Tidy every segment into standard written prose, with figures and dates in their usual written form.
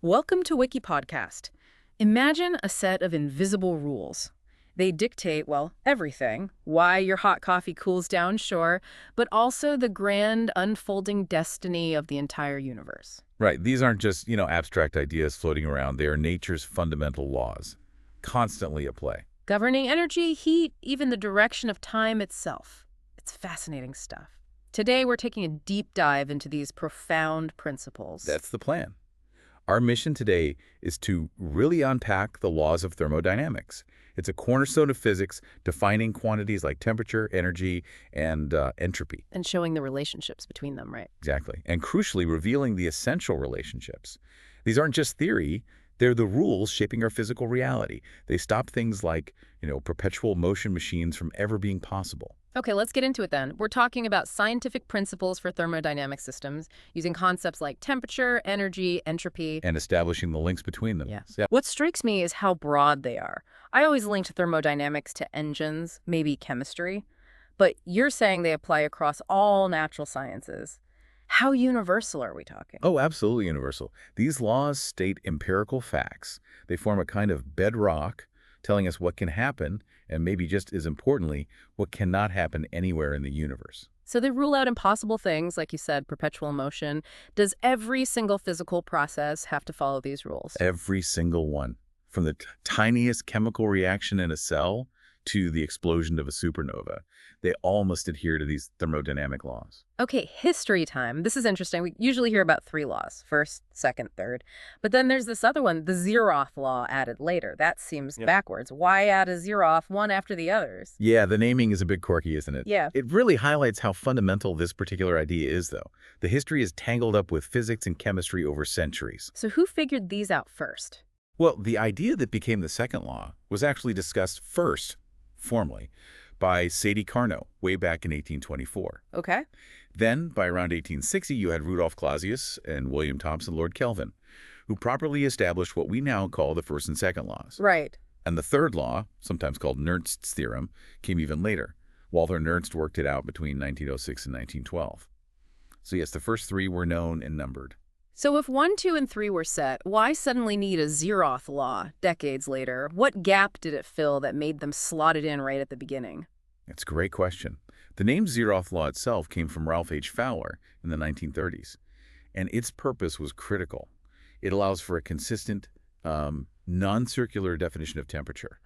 Welcome to WikiPodcast. Imagine a set of invisible rules. They dictate, well, everything. Why your hot coffee cools down, sure, but also the grand unfolding destiny of the entire universe. Right. These aren't just, abstract ideas floating around. They are nature's fundamental laws, constantly at play. Governing energy, heat, even the direction of time itself. It's fascinating stuff. Today, we're taking a deep dive into these profound principles. That's the plan. Our mission today is to really unpack the laws of thermodynamics. It's a cornerstone of physics, defining quantities like temperature, energy, and entropy. And showing the relationships between them, right? Exactly. And crucially, revealing the essential relationships. These aren't just theory. They're the rules shaping our physical reality. They stop things like, perpetual motion machines from ever being possible. Okay, let's get into it then. We're talking about scientific principles for thermodynamic systems using concepts like temperature, energy, entropy. And establishing the links between them. Yeah. What strikes me is how broad they are. I always linked thermodynamics to engines, maybe chemistry, but you're saying they apply across all natural sciences. How universal are we talking? Oh, absolutely universal. These laws state empirical facts. They form a kind of bedrock telling us what can happen, and maybe just as importantly, what cannot happen anywhere in the universe. So they rule out impossible things, like you said, perpetual motion. Does every single physical process have to follow these rules? Every single one. From the tiniest chemical reaction in a cell to the explosion of a supernova. They all must adhere to these thermodynamic laws. Okay, history time. This is interesting. We usually hear about three laws, first, second, third. But then there's this other one, the Zeroth law, added later. That seems backwards. Why add a Zeroth one after the others? Yeah, the naming is a bit quirky, isn't it? Yeah. It really highlights how fundamental this particular idea is, though. The history is tangled up with physics and chemistry over centuries. So who figured these out first? Well, the idea that became the second law was actually discussed first, formally, by Sadi Carnot way back in 1824. Okay. Then, by around 1860, you had Rudolf Clausius and William Thomson Lord Kelvin, who properly established what we now call the first and second laws. Right. And the third law, sometimes called Nernst's theorem, came even later. Walther Nernst worked it out between 1906 and 1912. So yes, the first three were known and numbered. So if 1, 2, and 3 were set, why suddenly need a Zeroth law decades later? What gap did it fill that made them slotted in right at the beginning? That's a great question. The name Zeroth law itself came from Ralph H. Fowler in the 1930s, and its purpose was critical. It allows for a consistent, non-circular definition of temperature.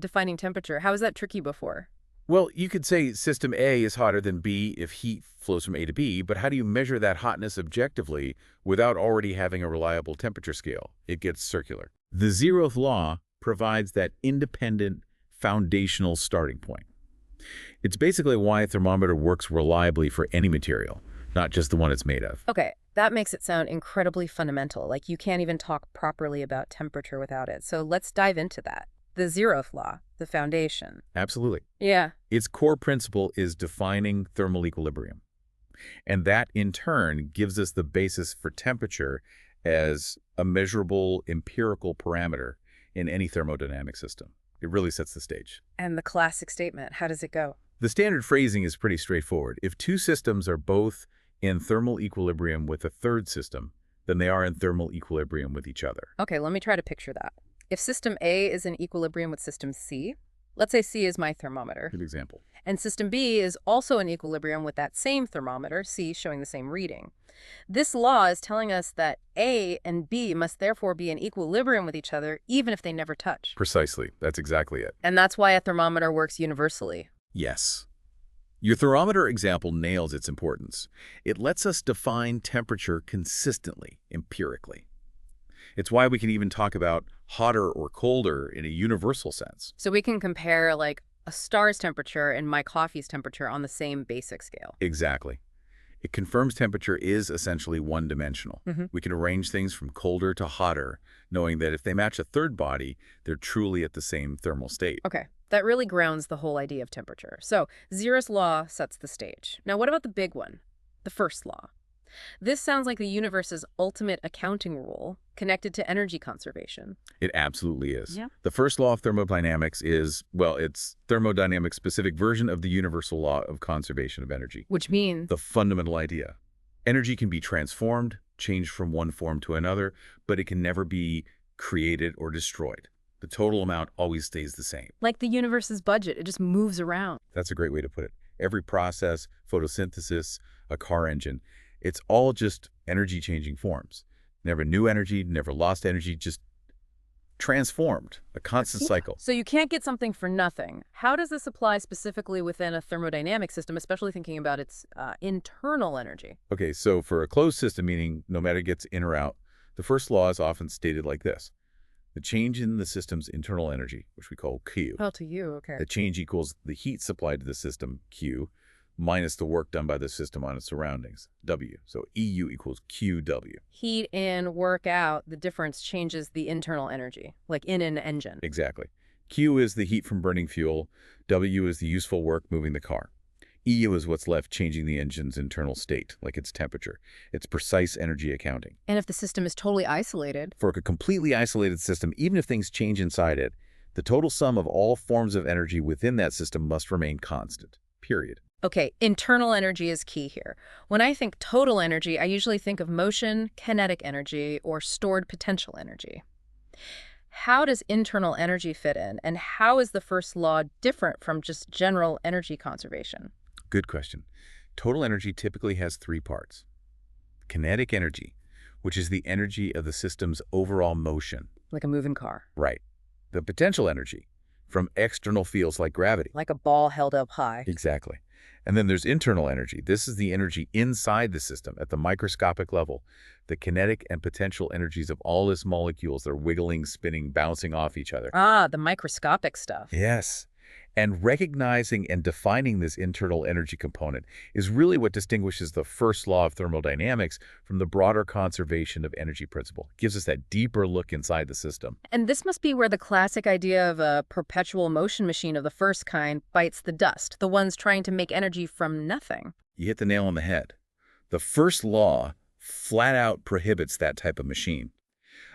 Defining temperature. How was that tricky before? Well, you could say system A is hotter than B if heat flows from A to B, but how do you measure that hotness objectively without already having a reliable temperature scale? It gets circular. The Zeroth law provides that independent foundational starting point. It's basically why a thermometer works reliably for any material, not just the one it's made of. Okay, that makes it sound incredibly fundamental, like you can't even talk properly about temperature without it. So let's dive into that. The Zeroth law, the foundation. Absolutely. Yeah. Its core principle is defining thermal equilibrium. And that, in turn, gives us the basis for temperature as a measurable empirical parameter in any thermodynamic system. It really sets the stage. And the classic statement, how does it go? The standard phrasing is pretty straightforward. If two systems are both in thermal equilibrium with a third system, then they are in thermal equilibrium with each other. Okay, let me try to picture that. If system A is in equilibrium with system C, let's say C is my thermometer. Good example. And system B is also in equilibrium with that same thermometer, C showing the same reading. This law is telling us that A and B must therefore be in equilibrium with each other, even if they never touch. Precisely. That's exactly it. And that's why a thermometer works universally. Yes. Your thermometer example nails its importance. It lets us define temperature consistently, empirically. It's why we can even talk about hotter or colder in a universal sense. So we can compare like a star's temperature and my coffee's temperature on the same basic scale. Exactly. It confirms temperature is essentially one-dimensional. We can arrange things from colder to hotter, knowing that if they match a third body, they're truly at the same thermal state. Okay, that really grounds the whole idea of temperature. So Zeroth's law sets the stage. Now what about the big one, the first law? This sounds like the universe's ultimate accounting rule connected to energy conservation. It absolutely is. Yeah. The first law of thermodynamics is, well, it's thermodynamics' specific version of the universal law of conservation of energy. Which means? The fundamental idea. Energy can be transformed, change from one form to another, but it can never be created or destroyed. The total amount always stays the same. Like the universe's budget, it just moves around. That's a great way to put it. Every process, photosynthesis, a car engine, it's all just energy-changing forms. Never new energy, never lost energy, just transformed, a constant cycle. So you can't get something for nothing. How does this apply specifically within a thermodynamic system, especially thinking about its internal energy? Okay, so for a closed system, meaning no matter it gets in or out, the first law is often stated like this. The change in the system's internal energy, which we call Q. Well, to you, okay. The change equals the heat supplied to the system, Q, minus the work done by the system on its surroundings, W. So EU equals QW. Heat in, work out, the difference changes the internal energy, like in an engine. Exactly. Q is the heat from burning fuel. W is the useful work moving the car. EU is what's left changing the engine's internal state, like its temperature. It's precise energy accounting. And if the system is totally isolated? For a completely isolated system, even if things change inside it, the total sum of all forms of energy within that system must remain constant, period. Okay, internal energy is key here. When I think total energy, I usually think of motion, kinetic energy, or stored potential energy. How does internal energy fit in, and how is the first law different from just general energy conservation? Good question. Total energy typically has three parts. Kinetic energy, which is the energy of the system's overall motion. Like a moving car. Right. The potential energy from external fields like gravity. Like a ball held up high. Exactly. And then there's internal energy. This is the energy inside the system at the microscopic level. The kinetic and potential energies of all its molecules that are wiggling, spinning, bouncing off each other. Ah, the microscopic stuff. Yes. And recognizing and defining this internal energy component is really what distinguishes the first law of thermodynamics from the broader conservation of energy principle. It gives us that deeper look inside the system. And this must be where the classic idea of a perpetual motion machine of the first kind bites the dust, the ones trying to make energy from nothing. You hit the nail on the head. The first law flat out prohibits that type of machine,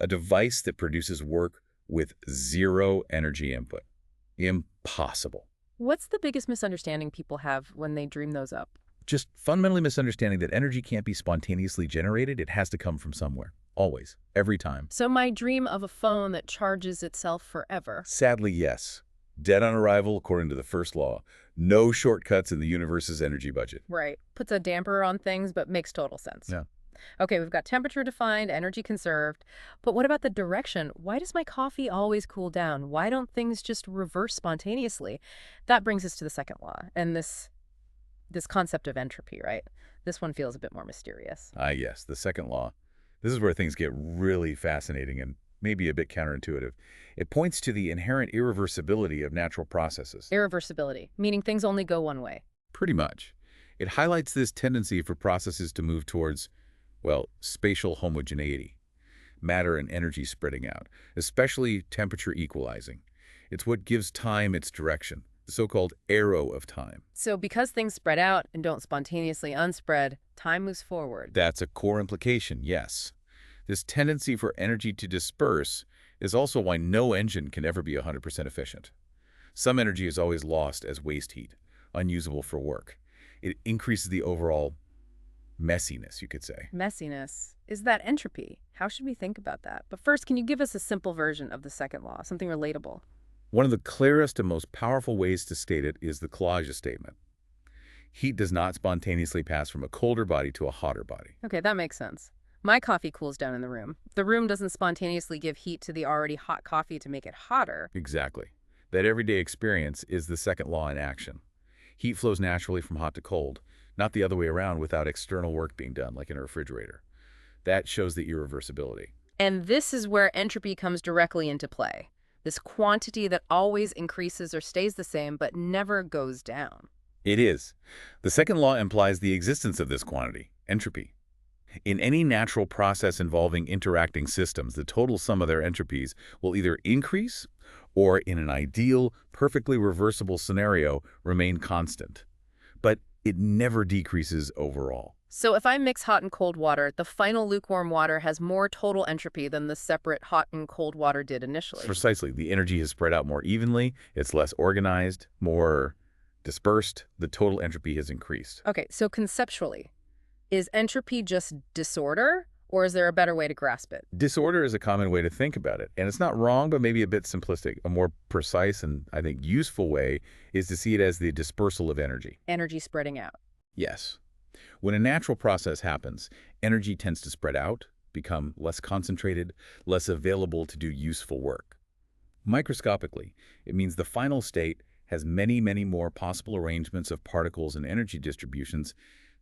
a device that produces work with zero energy input. Impossible. What's the biggest misunderstanding people have when they dream those up? Just fundamentally misunderstanding that energy can't be spontaneously generated. It has to come from somewhere. Always. Every time. So my dream of a phone that charges itself forever. Sadly, yes. Dead on arrival, according to the first law. No shortcuts in the universe's energy budget. Right. Puts a damper on things, but makes total sense. Yeah. Okay, we've got temperature defined, energy conserved. But what about the direction? Why does my coffee always cool down? Why don't things just reverse spontaneously? That brings us to the second law, and this concept of entropy, right? This one feels a bit more mysterious. Yes, the second law. This is where things get really fascinating and maybe a bit counterintuitive. It points to the inherent irreversibility of natural processes. Irreversibility, meaning things only go one way. Pretty much. It highlights this tendency for processes to move towards, well, spatial homogeneity, matter and energy spreading out, especially temperature equalizing. It's what gives time its direction, the so-called arrow of time. So because things spread out and don't spontaneously unspread, time moves forward. That's a core implication, yes. This tendency for energy to disperse is also why no engine can ever be 100% efficient. Some energy is always lost as waste heat, unusable for work. It increases the overall messiness, you could say. Messiness. Is that entropy? How should we think about that? But first, can you give us a simple version of the second law, something relatable? One of the clearest and most powerful ways to state it is the collage statement. Heat does not spontaneously pass from a colder body to a hotter body. Okay, that makes sense. My coffee cools down in the room. The room doesn't spontaneously give heat to the already hot coffee to make it hotter. Exactly. That everyday experience is the second law in action. Heat flows naturally from hot to cold, not the other way around without external work being done, like in a refrigerator. That shows the irreversibility. And this is where entropy comes directly into play. This quantity that always increases or stays the same but never goes down. It is. The second law implies the existence of this quantity, entropy. In any natural process involving interacting systems, the total sum of their entropies will either increase or, in an ideal, perfectly reversible scenario, remain constant. But it never decreases overall. So if I mix hot and cold water, the final lukewarm water has more total entropy than the separate hot and cold water did initially. Precisely. The energy is spread out more evenly, it's less organized, more dispersed, the total entropy has increased. Okay, so conceptually, is entropy just disorder, Or is there a better way to grasp it? Disorder is a common way to think about it, and it's not wrong, but maybe a bit simplistic. A more precise and, I think, useful way is to see it as the dispersal of energy. Energy spreading out. Yes. When a natural process happens, energy tends to spread out, become less concentrated, less available to do useful work. Microscopically, it means the final state has many, many more possible arrangements of particles and energy distributions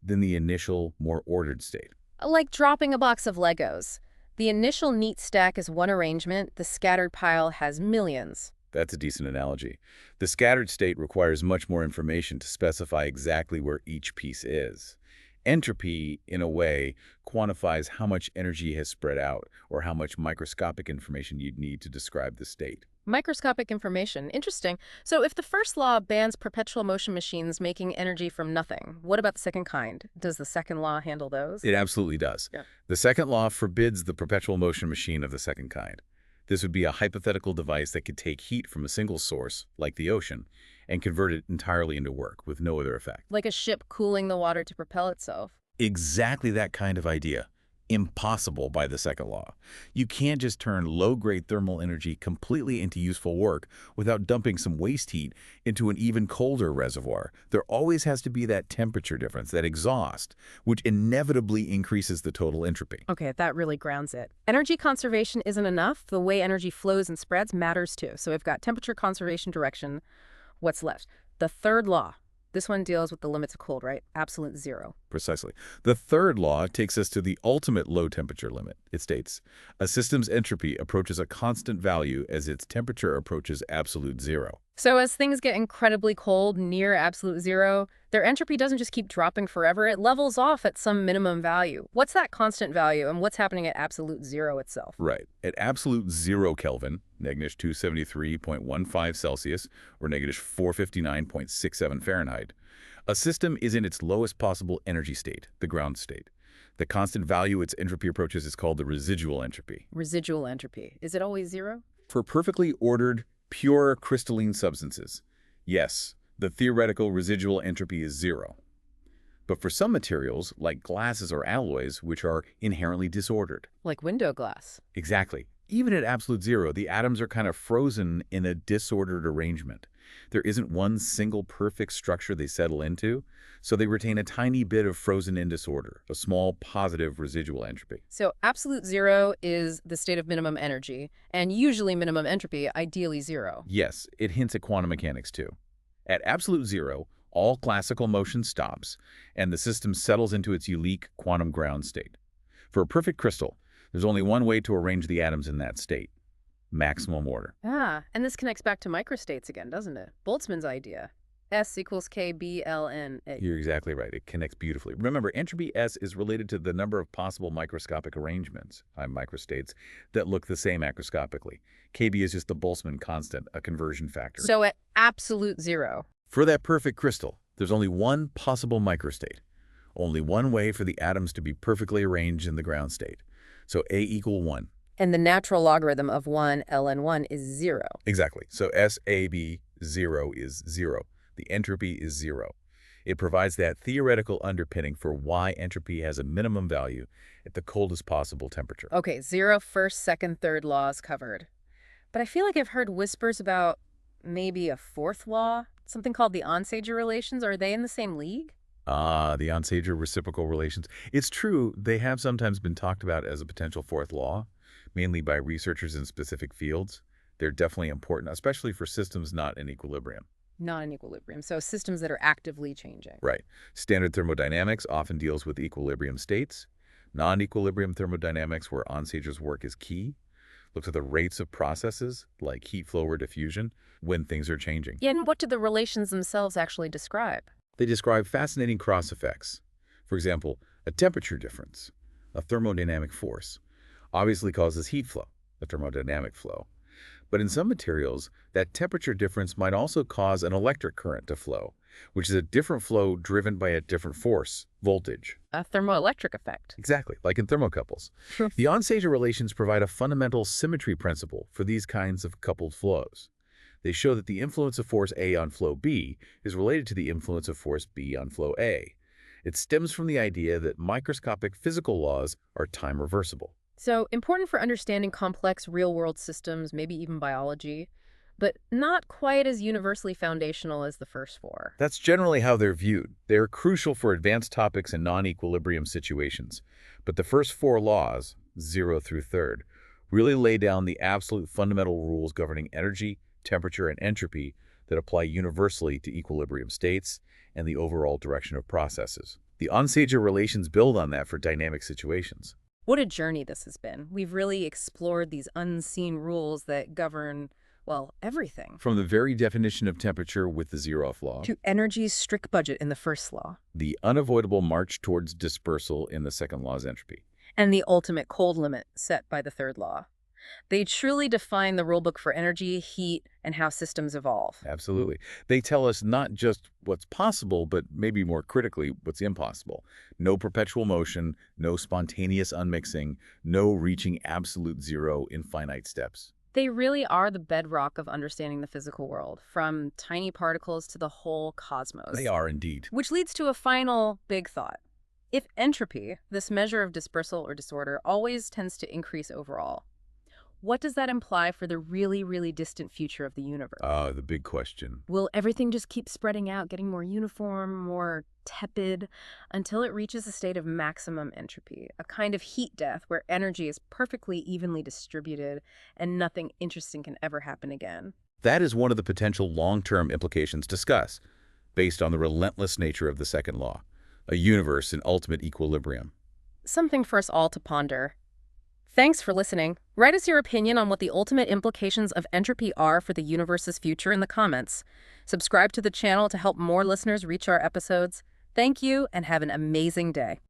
than the initial, more ordered state. Like dropping a box of Legos. The initial neat stack is one arrangement, the scattered pile has millions. That's a decent analogy. The scattered state requires much more information to specify exactly where each piece is. Entropy, in a way, quantifies how much energy has spread out or how much microscopic information you'd need to describe the state. Microscopic information. Interesting. So if the first law bans perpetual motion machines making energy from nothing, what about the second kind? Does the second law handle those? It absolutely does. Yeah. The second law forbids the perpetual motion machine of the second kind. This would be a hypothetical device that could take heat from a single source, like the ocean, and convert it entirely into work with no other effect. Like a ship cooling the water to propel itself. Exactly that kind of idea. Impossible by the second law. You can't just turn low-grade thermal energy completely into useful work without dumping some waste heat into an even colder reservoir. There always has to be that temperature difference, that exhaust, which inevitably increases the total entropy. Okay, that really grounds it. Energy conservation isn't enough. The way energy flows and spreads matters too. So we've got temperature conservation direction. What's left? The third law. This one deals with the limits of cold, right? Absolute zero. Precisely. The third law takes us to the ultimate low temperature limit. It states, a system's entropy approaches a constant value as its temperature approaches absolute zero. So as things get incredibly cold, near absolute zero, their entropy doesn't just keep dropping forever. It levels off at some minimum value. What's that constant value, and what's happening at absolute zero itself? Right. At absolute 0 Kelvin, negative 273.15 Celsius, or negative 459.67 Fahrenheit, a system is in its lowest possible energy state, the ground state. The constant value its entropy approaches is called the residual entropy. Residual entropy. Is it always zero? For perfectly ordered, pure crystalline substances, yes, the theoretical residual entropy is zero. But for some materials, like glasses or alloys, which are inherently disordered. Like window glass. Exactly. Even at absolute zero, the atoms are kind of frozen in a disordered arrangement. There isn't one single perfect structure they settle into, so they retain a tiny bit of frozen-in disorder, a small positive residual entropy. So absolute zero is the state of minimum energy, and usually minimum entropy, ideally zero. Yes, it hints at quantum mechanics too. At absolute zero, all classical motion stops, and the system settles into its unique quantum ground state. For a perfect crystal, there's only one way to arrange the atoms in that state: maximum order. Ah, and this connects back to microstates again, doesn't it? Boltzmann's idea. S equals K B L N A. You're exactly right. It connects beautifully. Remember, entropy S is related to the number of possible microscopic arrangements, microstates, that look the same macroscopically. KB is just the Boltzmann constant, a conversion factor. So at absolute zero. For that perfect crystal, there's only one possible microstate. Only one way for the atoms to be perfectly arranged in the ground state. So A equal 1. And the natural logarithm of 1, ln1, is 0. Exactly. So SAB 0 is 0. The entropy is 0. It provides that theoretical underpinning for why entropy has a minimum value at the coldest possible temperature. Okay, 0, first, second, third laws covered. But I feel like I've heard whispers about maybe a fourth law, something called the Onsager relations. Are they in the same league? Ah, the Onsager reciprocal relations. It's true, they have sometimes been talked about as a potential fourth law, mainly by researchers in specific fields. They're definitely important, especially for systems not in equilibrium. Not in equilibrium, so systems that are actively changing. Right. Standard thermodynamics often deals with equilibrium states. Non-equilibrium thermodynamics, where Onsager's work is key, looks at the rates of processes, like heat flow or diffusion, when things are changing. Yeah, and what do the relations themselves actually describe? They describe fascinating cross effects. For example, a temperature difference, a thermodynamic force, obviously causes heat flow, a thermodynamic flow. But in some materials, that temperature difference might also cause an electric current to flow, which is a different flow driven by a different force, voltage. A thermoelectric effect. Exactly, like in thermocouples. The Onsager relations provide a fundamental symmetry principle for these kinds of coupled flows. They show that the influence of force A on flow B is related to the influence of force B on flow A, It stems from the idea that microscopic physical laws are time reversible. So important for understanding complex real-world systems, maybe even biology, but not quite as universally foundational as the first four. That's generally how they're viewed. They're crucial for advanced topics in non-equilibrium situations. But the first four laws, 0 through third, really lay down the absolute fundamental rules governing energy, temperature, and entropy that apply universally to equilibrium states and the overall direction of processes. The Onsager relations build on that for dynamic situations. What a journey this has been. We've really explored these unseen rules that govern, well, everything. From the very definition of temperature with the zeroth law, To energy's strict budget in the first law, the unavoidable march towards dispersal in the second law's entropy. and the ultimate cold limit set by the third law. They truly define the rulebook for energy, heat, and how systems evolve. Absolutely. They tell us not just what's possible, but maybe more critically, what's impossible. No perpetual motion, no spontaneous unmixing, no reaching absolute zero in finite steps. They really are the bedrock of understanding the physical world, from tiny particles to the whole cosmos. They are indeed. Which leads to a final big thought. If entropy, this measure of dispersal or disorder, always tends to increase overall, what does that imply for the really, really distant future of the universe? The big question. Will everything just keep spreading out, getting more uniform, more tepid, until it reaches a state of maximum entropy, a kind of heat death where energy is perfectly evenly distributed and nothing interesting can ever happen again? That is one of the potential long-term implications discussed, based on the relentless nature of the second law, a universe in ultimate equilibrium. Something for us all to ponder. Thanks for listening. Write us your opinion on what the ultimate implications of entropy are for the universe's future in the comments. Subscribe to the channel to help more listeners reach our episodes. Thank you, and have an amazing day.